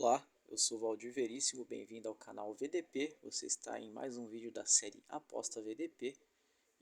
Olá, eu sou Valdir Veríssimo, bem-vindo ao canal VDP. Você está em mais um vídeo da série Aposta VDP.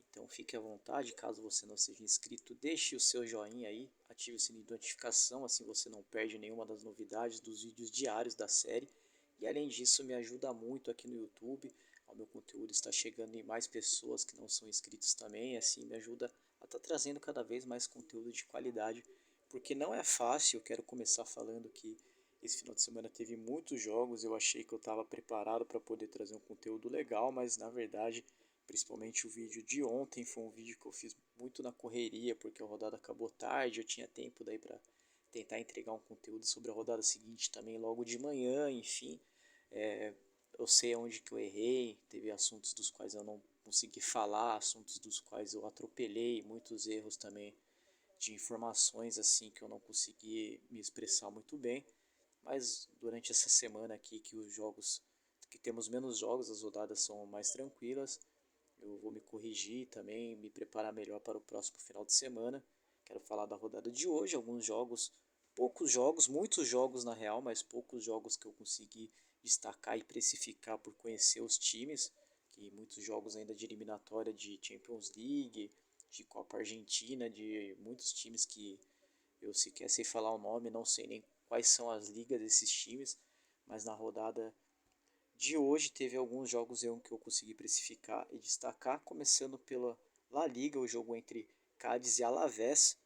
Então fique à vontade, caso você não seja inscrito, deixe o seu joinha aí, ative o sininho de notificação, assim você não perde nenhuma das novidades dos vídeos diários da série. E além disso, me ajuda muito aqui no YouTube, o meu conteúdo está chegando em mais pessoas que não são inscritos também, assim me ajuda a estar trazendo cada vez mais conteúdo de qualidade, porque não é fácil. Eu quero começar falando que esse final de semana teve muitos jogos. Eu achei que eu estava preparado para poder trazer um conteúdo legal, mas na verdade, principalmente o vídeo de ontem, foi um vídeo que eu fiz muito na correria, porque a rodada acabou tarde, eu tinha tempo daí para tentar entregar um conteúdo sobre a rodada seguinte também logo de manhã, enfim. Eu sei onde que eu errei, teve assuntos dos quais eu não consegui falar, assuntos dos quais eu atropelei, muitos erros também de informações assim que eu não consegui me expressar muito bem. Mas durante essa semana aqui que temos menos jogos, as rodadas são mais tranquilas. Eu vou me corrigir também, me preparar melhor para o próximo final de semana. Quero falar da rodada de hoje, alguns jogos, poucos jogos, muitos jogos na real, mas poucos jogos que eu consegui destacar e precificar por conhecer os times, que muitos jogos ainda de eliminatória de Champions League, de Copa Argentina, de muitos times que eu sequer sei falar o nome, não sei nem quais são as ligas desses times, mas na rodada de hoje teve alguns jogos que eu consegui precificar e destacar, começando pela La Liga, o jogo entre Cádiz e Alavés.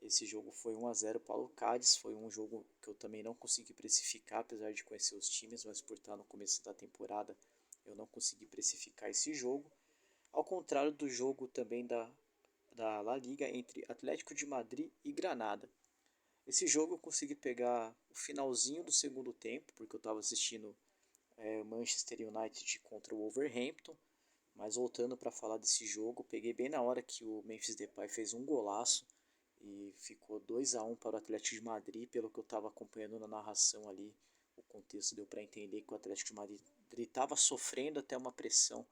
Esse jogo foi 1-0 para o Cádiz, foi um jogo que eu também não consegui precificar, apesar de conhecer os times, mas por estar no começo da temporada eu não consegui precificar esse jogo. Ao contrário do jogo também da La Liga entre Atlético de Madrid e Granada. Esse jogo eu consegui pegar o finalzinho do segundo tempo, porque eu estava assistindo Manchester United contra o Wolverhampton. Mas voltando para falar desse jogo, peguei bem na hora que o Memphis Depay fez um golaço e ficou 2-1 para o Atlético de Madrid. Pelo que eu estava acompanhando na narração ali, o contexto deu para entender que o Atlético de Madrid estava sofrendo até uma pressão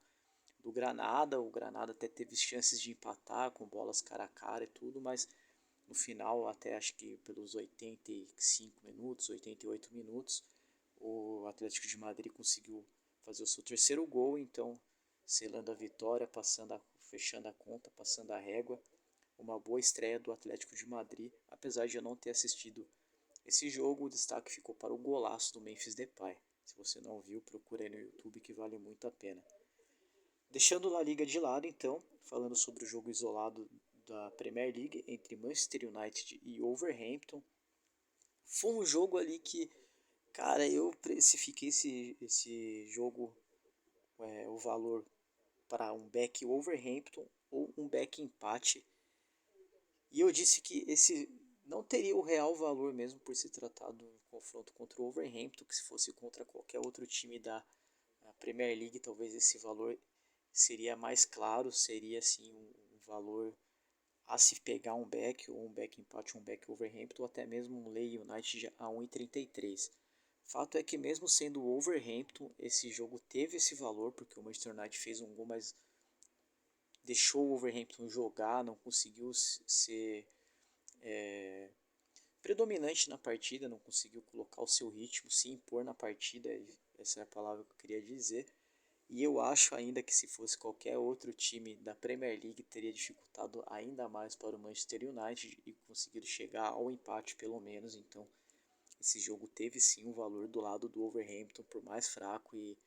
do Granada. O Granada até teve chances de empatar com bolas cara a cara e tudo, mas no final, até acho que pelos 85 minutos, 88 minutos, o Atlético de Madrid conseguiu fazer o seu terceiro gol, então selando a vitória, fechando a conta, passando a régua. Uma boa estreia do Atlético de Madrid, apesar de eu não ter assistido esse jogo. O destaque ficou para o golaço do Memphis Depay. Se você não viu, procure aí no YouTube, que vale muito a pena. Deixando a Liga de lado, então, falando sobre o jogo isolado da Premier League entre Manchester United e Wolverhampton, foi um jogo ali que, cara, eu precifiquei esse jogo, o valor para um back Wolverhampton ou um back empate. E eu disse que esse não teria o real valor mesmo por se tratar de um confronto contra o Wolverhampton, que se fosse contra qualquer outro time da Premier League, talvez esse valor seria mais claro, seria assim um valor a se pegar um back, ou um back empate, um back Wolverhampton, ou até mesmo um Leigh United a 1,33. Fato é que mesmo sendo o Wolverhampton, esse jogo teve esse valor, porque o Manchester United fez um gol, mas deixou o Wolverhampton jogar, não conseguiu ser predominante na partida, não conseguiu colocar o seu ritmo, se impor na partida, essa é a palavra que eu queria dizer. E eu acho ainda que se fosse qualquer outro time da Premier League teria dificultado ainda mais para o Manchester United e conseguido chegar ao empate pelo menos. Então esse jogo teve sim um valor do lado do Wolverhampton, por mais fraco e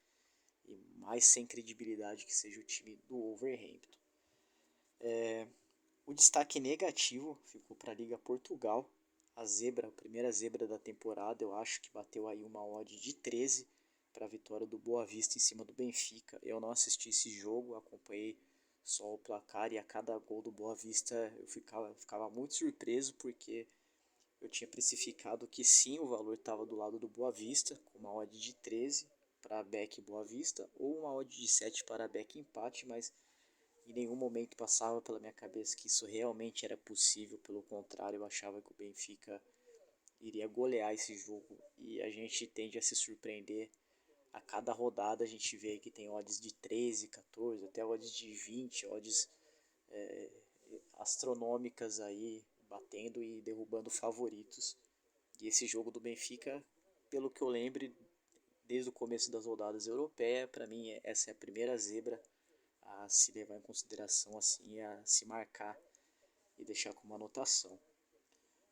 mais sem credibilidade que seja o time do Wolverhampton. O destaque negativo ficou para a Liga Portugal. A primeira zebra da temporada, eu acho que bateu aí uma odd de 13 para a vitória do Boa Vista em cima do Benfica. Eu não assisti esse jogo, acompanhei só o placar, e a cada gol do Boa Vista eu ficava muito surpreso, porque eu tinha precificado que sim, o valor estava do lado do Boa Vista, com uma odd de 13 para back Boa Vista, ou uma odd de 7 para back empate, mas em nenhum momento passava pela minha cabeça que isso realmente era possível. Pelo contrário, eu achava que o Benfica iria golear esse jogo, e a gente tende a se surpreender. A cada rodada a gente vê que tem odds de 13, 14, até odds de 20, odds astronômicas aí, batendo e derrubando favoritos. E esse jogo do Benfica pelo que eu lembro, desde o começo das rodadas europeias, para mim essa é a primeira zebra a se levar em consideração, assim, a se marcar e deixar como anotação.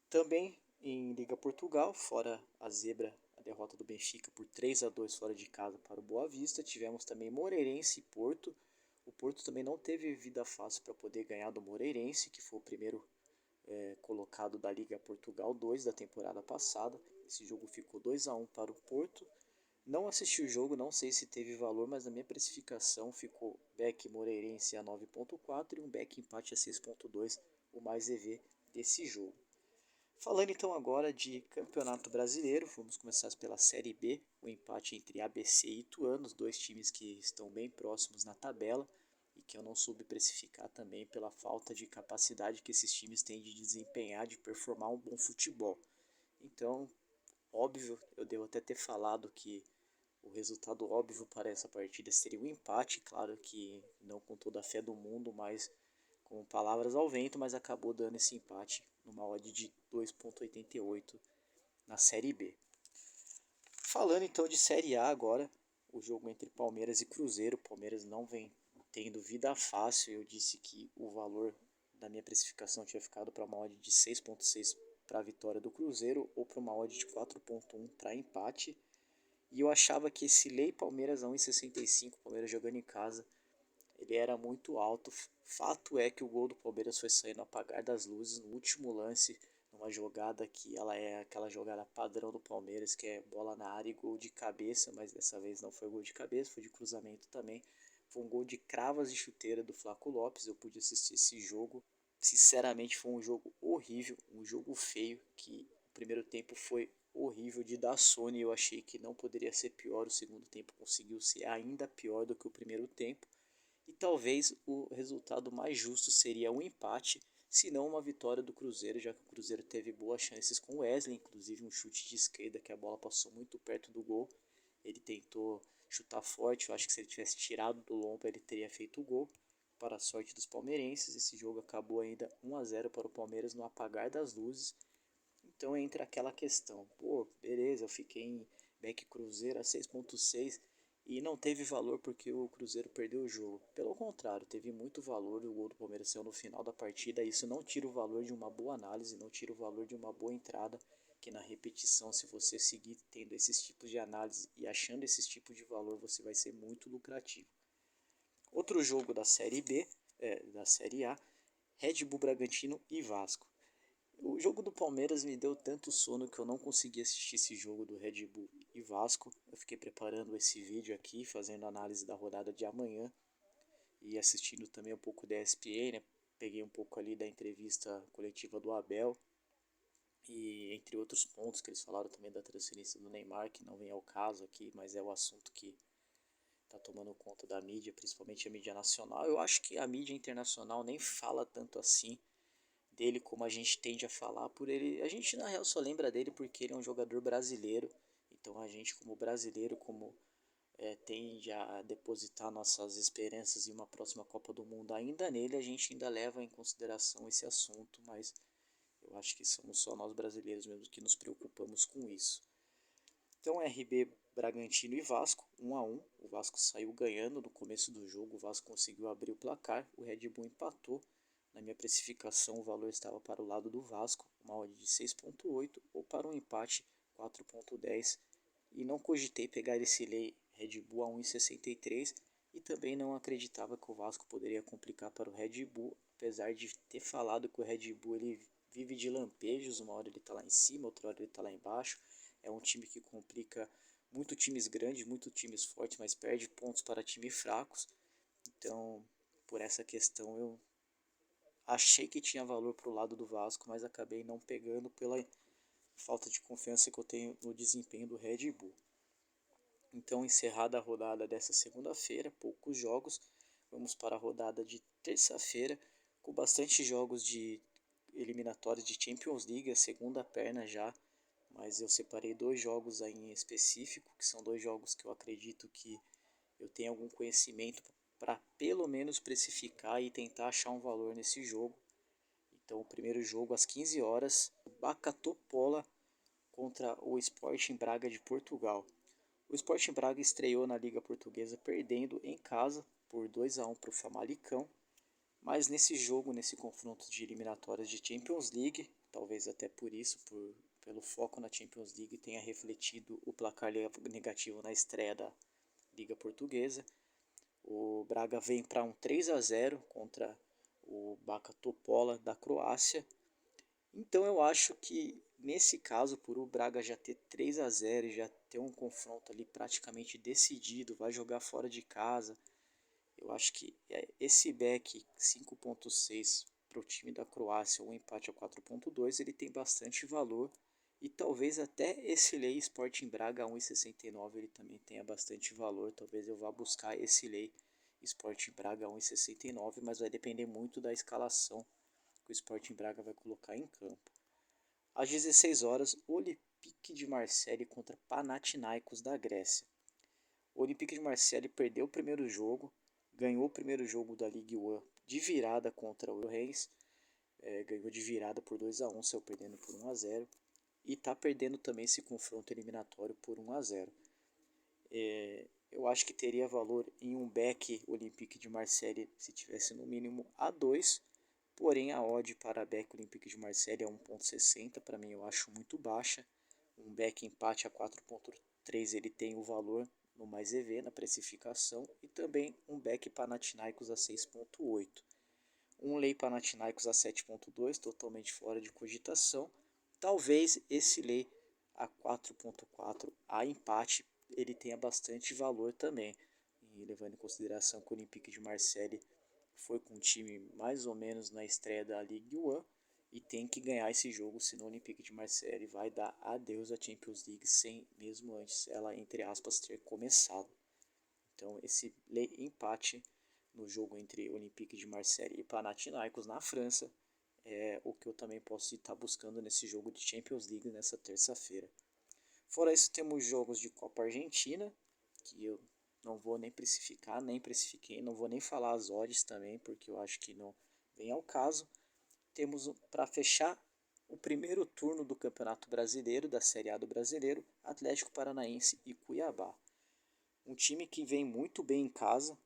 Também em Liga Portugal, fora a zebra, a derrota do Benfica por 3-2 fora de casa para o Boa Vista, tivemos também Moreirense e Porto. O Porto também não teve vida fácil para poder ganhar do Moreirense, que foi o primeiro colocado da Liga Portugal 2 da temporada passada. Esse jogo ficou 2-1 para o Porto. Não assisti o jogo, não sei se teve valor, mas na minha precificação ficou Beck Moreirense a 9.4 e um Beck empate a 6.2, o mais EV desse jogo. Falando então agora de Campeonato Brasileiro, vamos começar pela Série B, o empate entre ABC e Ituano, os dois times que estão bem próximos na tabela e que eu não soube precificar também pela falta de capacidade que esses times têm de desempenhar, de performar um bom futebol. Então, óbvio, eu devo até ter falado que o resultado óbvio para essa partida seria um empate, claro que não com toda a fé do mundo, mas com palavras ao vento, mas acabou dando esse empate numa odd de 2.88 na Série B. Falando então de Série A agora, o jogo entre Palmeiras e Cruzeiro. Palmeiras não vem tendo vida fácil. Eu disse que o valor da minha precificação tinha ficado para uma odd de 6.6 para a vitória do Cruzeiro ou para uma odd de 4.1 para empate. E eu achava que esse Lei Palmeiras a 1,65, Palmeiras jogando em casa, ele era muito alto. Fato é que o gol do Palmeiras foi sair no apagar das luzes, no último lance, numa jogada que ela é aquela jogada padrão do Palmeiras, que é bola na área e gol de cabeça, mas dessa vez não foi gol de cabeça, foi de cruzamento também. Foi um gol de cravas de chuteira do Flaco Lopes, eu pude assistir esse jogo. Sinceramente foi um jogo horrível, um jogo feio, que o primeiro tempo foi horrível de dar sono e eu achei que não poderia ser pior. O segundo tempo conseguiu ser ainda pior do que o primeiro tempo. E talvez o resultado mais justo seria um empate, se não uma vitória do Cruzeiro, já que o Cruzeiro teve boas chances com o Wesley, inclusive um chute de esquerda que a bola passou muito perto do gol. Ele tentou chutar forte, eu acho que se ele tivesse tirado do lombo ele teria feito o gol. Para a sorte dos palmeirenses, esse jogo acabou ainda 1-0 para o Palmeiras no apagar das luzes. Então entra aquela questão, pô, beleza, eu fiquei em Beck Cruzeiro a 6.6 e não teve valor porque o Cruzeiro perdeu o jogo. Pelo contrário, teve muito valor, o gol do Palmeiras saiu no final da partida. Isso não tira o valor de uma boa análise, não tira o valor de uma boa entrada, que na repetição, se você seguir tendo esses tipos de análise e achando esses tipos de valor, você vai ser muito lucrativo. Outro jogo da Série B, da Série A, Red Bull Bragantino e Vasco. O jogo do Palmeiras me deu tanto sono que eu não consegui assistir esse jogo do Red Bull e Vasco. Eu fiquei preparando esse vídeo aqui, fazendo análise da rodada de amanhã e assistindo também um pouco da ESPN, né? Peguei um pouco ali da entrevista coletiva do Abel e entre outros pontos que eles falaram também da transferência do Neymar, que não vem ao caso aqui, mas é o assunto que está tomando conta da mídia, principalmente a mídia nacional. Eu acho que a mídia internacional nem fala tanto assim dele como a gente tende a falar por ele. A gente na real só lembra dele porque ele é um jogador brasileiro. Então a gente como brasileiro, como tende a depositar nossas esperanças em uma próxima Copa do Mundo ainda nele, a gente ainda leva em consideração esse assunto, mas eu acho que somos só nós brasileiros mesmo que nos preocupamos com isso. Então RB Bragantino e Vasco, 1-1. O Vasco saiu ganhando no começo do jogo, o Vasco conseguiu abrir o placar, o Red Bull empatou. Na minha precificação o valor estava para o lado do Vasco, uma odd de 6.8 ou para um empate 4.10 e não cogitei pegar esse Red Bull a 1,63 e também não acreditava que o Vasco poderia complicar para o Red Bull, apesar de ter falado que o Red Bull ele vive de lampejos, uma hora ele está lá em cima, outra hora ele está lá embaixo. É um time que complica muito times grandes, muito times fortes, mas perde pontos para times fracos. Então, por essa questão, eu achei que tinha valor para o lado do Vasco, mas acabei não pegando pela falta de confiança que eu tenho no desempenho do Red Bull. Então, encerrada a rodada dessa segunda-feira, poucos jogos, vamos para a rodada de terça-feira, com bastante jogos de eliminatórios de Champions League, a segunda perna já, mas eu separei dois jogos aí em específico, que são dois jogos que eu acredito que eu tenho algum conhecimento para pelo menos precificar e tentar achar um valor nesse jogo. Então, o primeiro jogo às 15 horas, Bacatopola contra o Sporting Braga de Portugal. O Sporting Braga estreou na Liga Portuguesa perdendo em casa por 2-1 para o Famalicão, mas nesse jogo, nesse confronto de eliminatórias de Champions League, talvez até por isso, pelo foco na Champions League, tenha refletido o placar negativo na estreia da Liga Portuguesa. O Braga vem para um 3-0 contra o Baka Topola da Croácia. Então eu acho que nesse caso, por o Braga já ter 3-0 e já ter um confronto ali praticamente decidido, vai jogar fora de casa, eu acho que esse back 5.6 para o time da Croácia, ou um empate a 4.2, ele tem bastante valor. E talvez até esse lei Sporting Braga 1,69 ele também tenha bastante valor. Talvez eu vá buscar esse lei Sporting Braga 1,69, mas vai depender muito da escalação que o Sporting Braga vai colocar em campo. Às 16 horas, Olympique de Marseille contra Panathinaikos da Grécia. O Olympique de Marseille perdeu o primeiro jogo, ganhou o primeiro jogo da Ligue 1 de virada contra o Reims, ganhou de virada por 2-1, saiu perdendo por 1-0, e está perdendo também esse confronto eliminatório por 1-0. Eu acho que teria valor em um back Olympique de Marseille se tivesse no mínimo A2, porém a odd para back Olympique de Marseille é 1.60, para mim eu acho muito baixa. Um back empate a 4.3 ele tem o valor no mais EV na precificação, e também um back Panathinaikos a 6.8. Um lei Panathinaikos a 7.2 totalmente fora de cogitação. Talvez esse lei a 4.4 a empate ele tenha bastante valor também, e levando em consideração que o Olympique de Marseille foi com um time mais ou menos na estreia da Ligue 1 e tem que ganhar esse jogo, senão o Olympique de Marseille vai dar adeus à Champions League sem mesmo antes ela, entre aspas, ter começado. Então esse empate no jogo entre Olympique de Marseille e Panathinaikos na França é o que eu também posso estar buscando nesse jogo de Champions League nessa terça-feira. Fora isso, temos jogos de Copa Argentina, que eu não vou nem precificar, nem precifiquei, não vou nem falar as odds também, porque eu acho que não vem ao caso. Temos para fechar o primeiro turno do Campeonato Brasileiro, da Série A do Brasileiro, Atlético Paranaense e Cuiabá. Um time que vem muito bem em casa,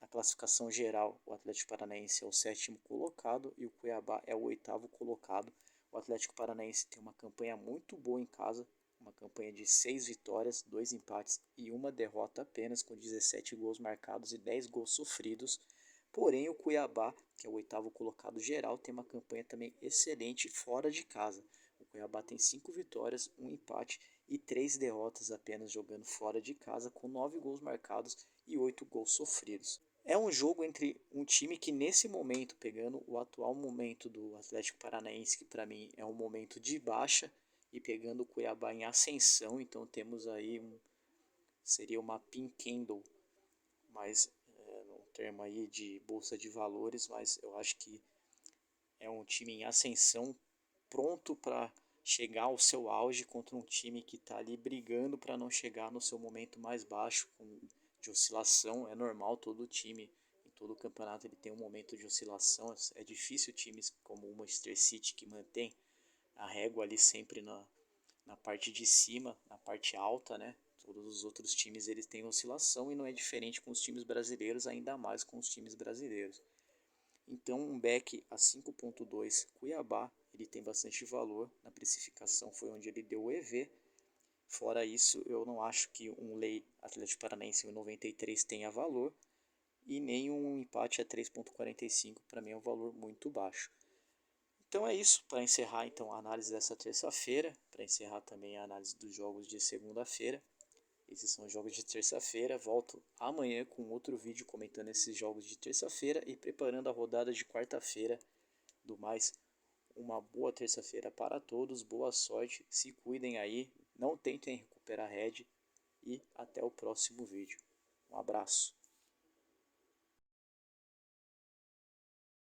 na classificação geral, o Atlético Paranaense é o 7º colocado e o Cuiabá é o 8º colocado. O Atlético Paranaense tem uma campanha muito boa em casa, uma campanha de 6 vitórias, 2 empates e 1 derrota apenas, com 17 gols marcados e 10 gols sofridos. Porém, o Cuiabá, que é o 8º colocado geral, tem uma campanha também excelente fora de casa. O Cuiabá tem 5 vitórias, 1 empate e 3 derrotas apenas jogando fora de casa, com 9 gols marcados e 8 gols sofridos. É um jogo entre um time que nesse momento, pegando o atual momento do Atlético Paranaense, que para mim é um momento de baixa, e pegando o Cuiabá em ascensão, então temos aí seria uma pin candle, mas um termo aí de bolsa de valores, mas eu acho que é um time em ascensão, pronto para chegar ao seu auge contra um time que está ali brigando para não chegar no seu momento mais baixo de oscilação. É normal, todo time em todo o campeonato ele tem um momento de oscilação. É difícil times como o Manchester City, que mantém a régua ali sempre na parte de cima, na parte alta, né? Todos os outros times eles têm oscilação, e não é diferente com os times brasileiros, ainda mais com os times brasileiros. Então um back a 5.2 Cuiabá, ele tem bastante valor, na precificação foi onde ele deu o EV. Fora isso, eu não acho que um lei Atlético Paranaense 93 tenha valor, e nem um empate a 3.45 para mim é um valor muito baixo. Então é isso, para encerrar então a análise dessa terça-feira, para encerrar também a análise dos jogos de segunda-feira. Esses são os jogos de terça-feira. Volto amanhã com outro vídeo comentando esses jogos de terça-feira e preparando a rodada de quarta-feira. Do mais, uma boa terça-feira para todos, boa sorte, se cuidem aí, não tentem recuperar a head, e até o próximo vídeo. Um abraço.